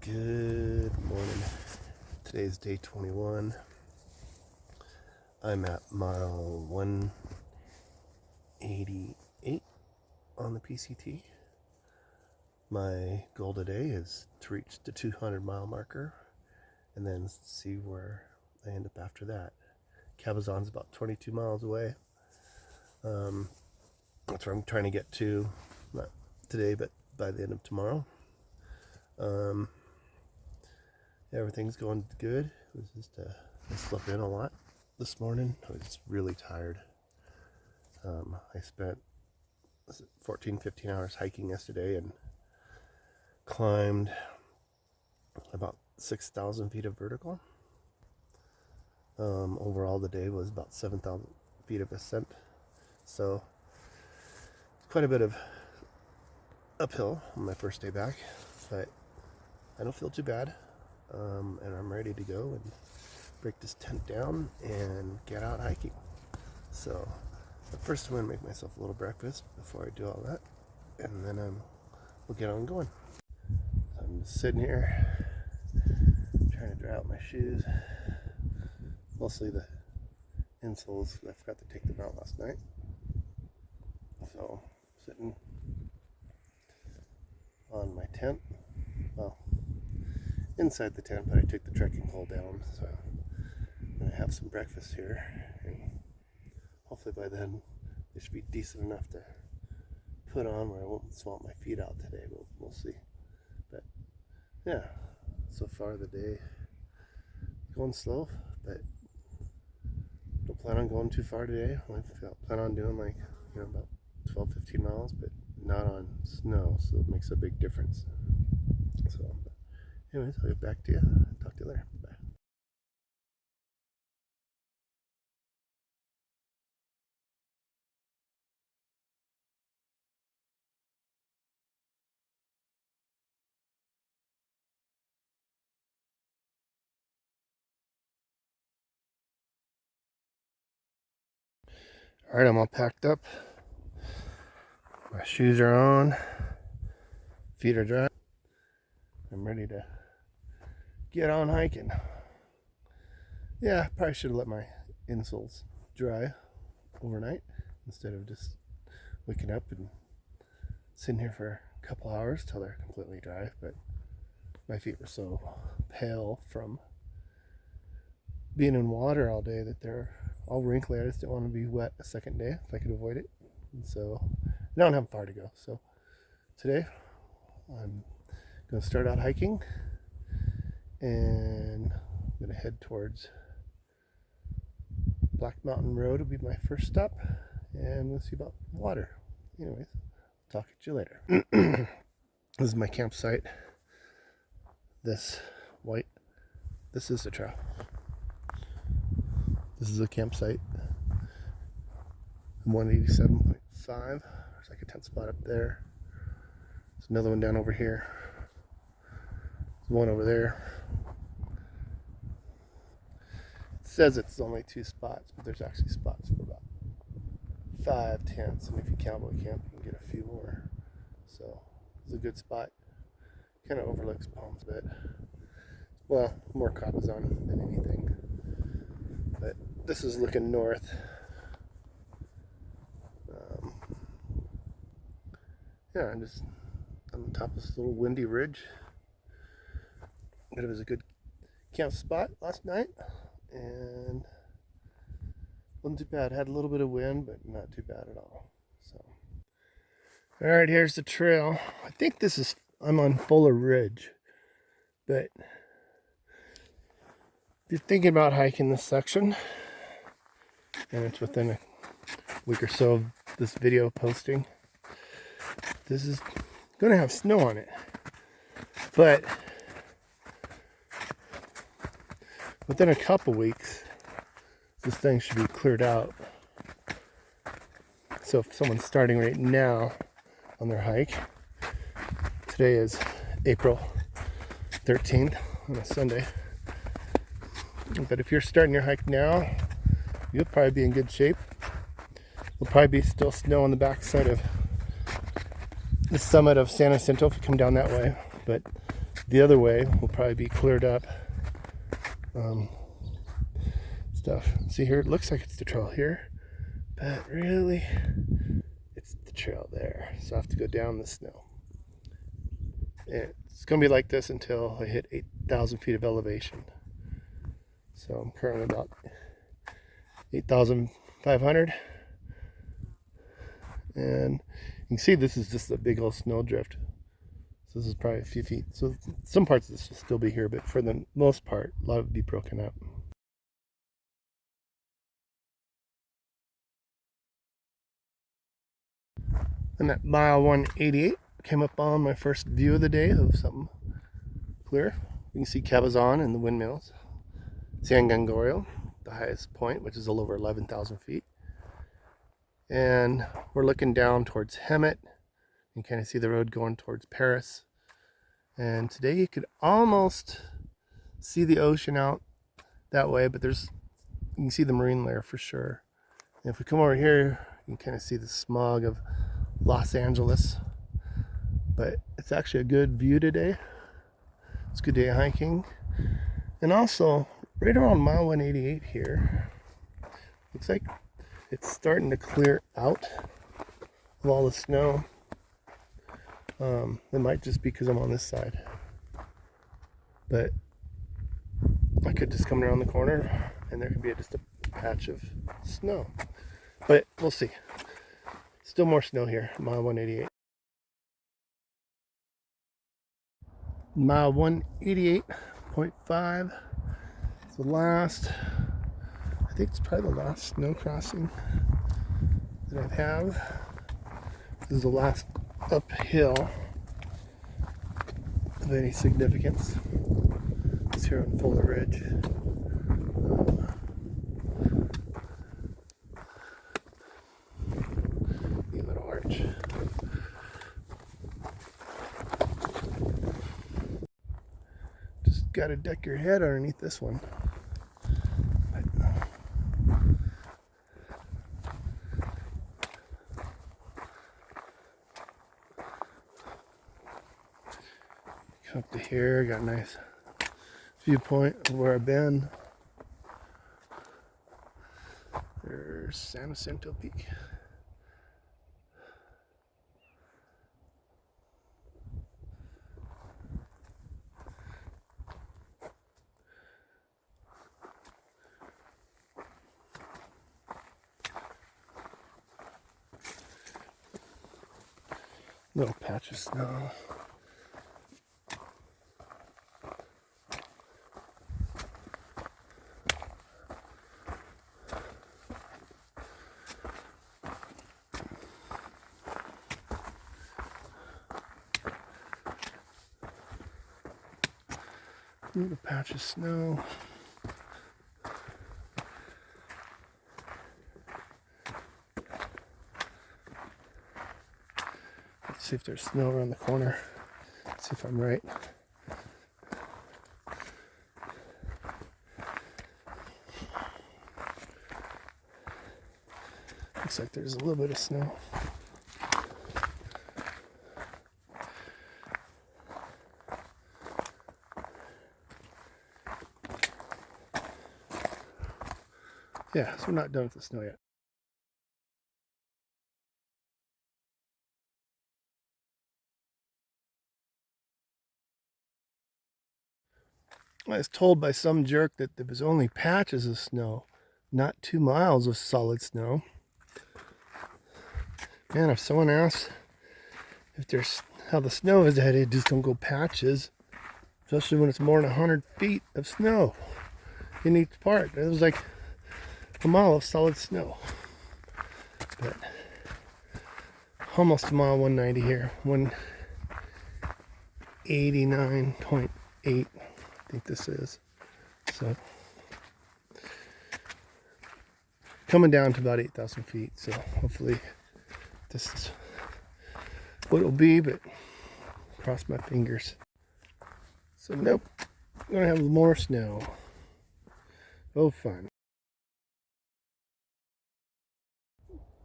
Good morning. Today's day 21. I'm at mile 188 on the PCT. My goal today is to reach the 200 mile marker and then see where I end up after that. Cabazon's about 22 miles away. That's where I'm trying to get to, not today, but by the end of tomorrow. Everything's going good. It was just I slept in a lot this morning. I was really tired. I spent 15 hours hiking yesterday and climbed about 6,000 feet of vertical. Overall the day was about 7,000 feet of ascent. So quite a bit of uphill on my first day back, but I don't feel too bad. And I'm ready to go and break this tent down and get out hiking. So, but first I'm going to make myself a little breakfast before I do all that, and then we'll get on going. I'm just sitting here trying to dry out my shoes, mostly the insoles. I forgot to take them out last night. So, sitting on my tent. Well, inside the tent, but I took the trekking pole down, so I'm going to have some breakfast here, and hopefully by then it should be decent enough to put on where I won't swamp my feet out today. We'll see. But yeah, so far the day going slow, but don't plan on going too far today. I plan on doing about 12-15 miles, but not on snow, so it makes a big difference. So anyways, I'll get back to you. Talk to you later. Bye. Alright, I'm all packed up. My shoes are on. Feet are dry. I'm ready to get on hiking. Yeah, probably should have let my insoles dry overnight instead of just waking up and sitting here for a couple hours till they're completely dry. But my feet were so pale from being in water all day that they're all wrinkly. I just didn't want to be wet a second day if I could avoid it. And so I don't have far to go. So today I'm going to start out hiking, and I'm going to head towards Black Mountain Road. Will be my first stop, and we'll see about water. Anyways, I'll talk at you later. This is my campsite. This is the trail. This is a campsite. 187.5. There's like a tent spot up there. There's another one down over here. There's one over there. It says it's only 2 spots, but there's actually spots for about 5 tents. And if you cowboy camp, you can get a few more. So it's a good spot. Kind of overlooks Palms a bit. Well, more Cabazon than anything. But this is looking north. Yeah, I'm just on the top of this little windy ridge. But it was a good camp spot last night, and wasn't too bad. Had a little bit of wind, but not too bad at all. So, all right, here's the trail. I think I'm on Fuller Ridge, but if you're thinking about hiking this section, and it's within a week or so of this video posting, this is going to have snow on it, but within a couple weeks this thing should be cleared out. So if someone's starting right now on their hike, today is April 13th on a Sunday, but if you're starting your hike now, you'll probably be in good shape. There'll probably be still snow on the backside of the summit of San Jacinto if you come down that way, but The other way will probably be cleared up stuff. See here, it looks like it's the trail here, but really it's the trail there. So I have to go down the snow. And it's going to be like this until I hit 8,000 feet of elevation. So I'm currently about 8,500. And you can see this is just a big old snow drift. So this is probably a few feet. So some parts of this will still be here, but for the most part, a lot of it will be broken up. And at mile 188, came up on my first view of the day of something clear. You can see Cabazon and the windmills. San Gregorio, the highest point, which is a little over 11,000 feet. And we're looking down towards Hemet. You can kind of see the road going towards Paris. And today you could almost see the ocean out that way, but you can see the marine layer for sure. And if we come over here, you can kind of see the smog of Los Angeles. But it's actually a good view today. It's a good day of hiking. And also, right around mile 188 here, looks like it's starting to clear out of all the snow. It might just be because I'm on this side. But I could just come around the corner and there could be just a patch of snow. But we'll see. Still more snow here, mile 188. Mile 188.5. It's the last, I think it's probably the last snow crossing that I have. This is the last uphill of any significance. It's here on Fuller Ridge. Neat little arch. Just gotta duck your head underneath this one. Come up to here, got a nice viewpoint of where I've been. There's San Jacinto Peak. Little patch of snow. Little patch of snow. Let's see if there's snow around the corner. Let's see if I'm right. Looks like there's a little bit of snow. Yeah, so we're not done with the snow yet. I was told by some jerk that there was only patches of snow, not 2 miles of solid snow. Man, if someone asks if there's how the snow is headed, just don't go patches, especially when it's more than 100 feet of snow in each part. It was like a mile of solid snow. But almost a mile 190 here, 189.8 I think this is. So coming down to about 8,000 feet, so hopefully this is what it'll be, but cross my fingers. So nope, I'm gonna have more snow. Oh fun.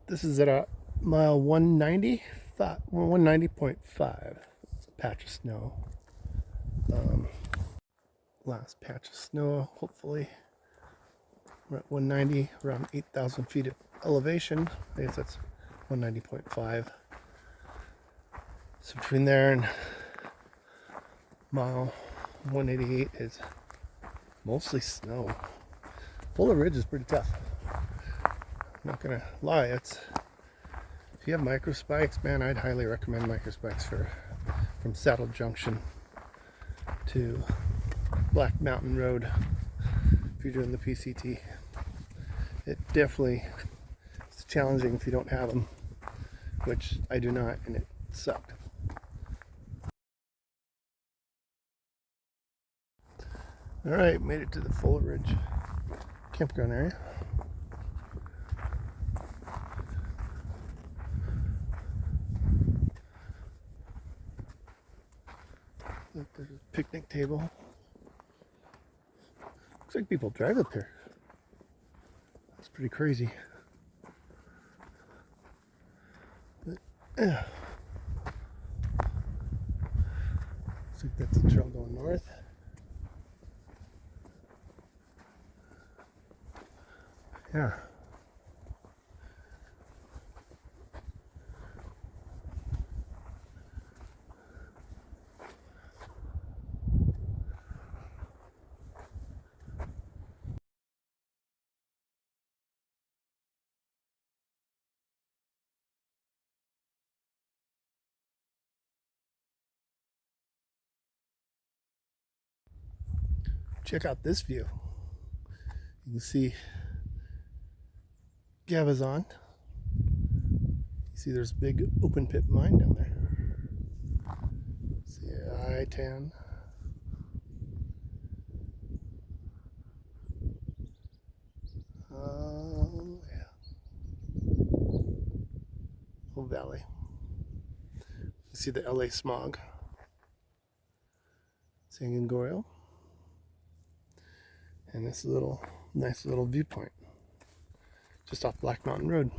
This is at a mile 190.5. It's a patch of snow. Last patch of snow, hopefully. We're at 190, around 8,000 feet of elevation. I guess that's 190.5. So between there and mile 188 is mostly snow. Fuller Ridge is pretty tough. I'm not gonna lie, if you have micro spikes, man, I'd highly recommend micro spikes from Saddle Junction to Black Mountain Road if you're doing the PCT. It definitely is challenging if you don't have them, which I do not, and it sucked. Alright, made it to the Fuller Ridge campground area. Look, there's a picnic table. Looks like people drive up here. That's pretty crazy. But, yeah. Looks like that's a trail going north. Yeah. Check out this view. You can see Gavazon. You see there's a big open pit mine down there. See I-10. Yeah. Whole valley. You see the LA smog. San Gregorio. And this nice little viewpoint just off Black Mountain Road.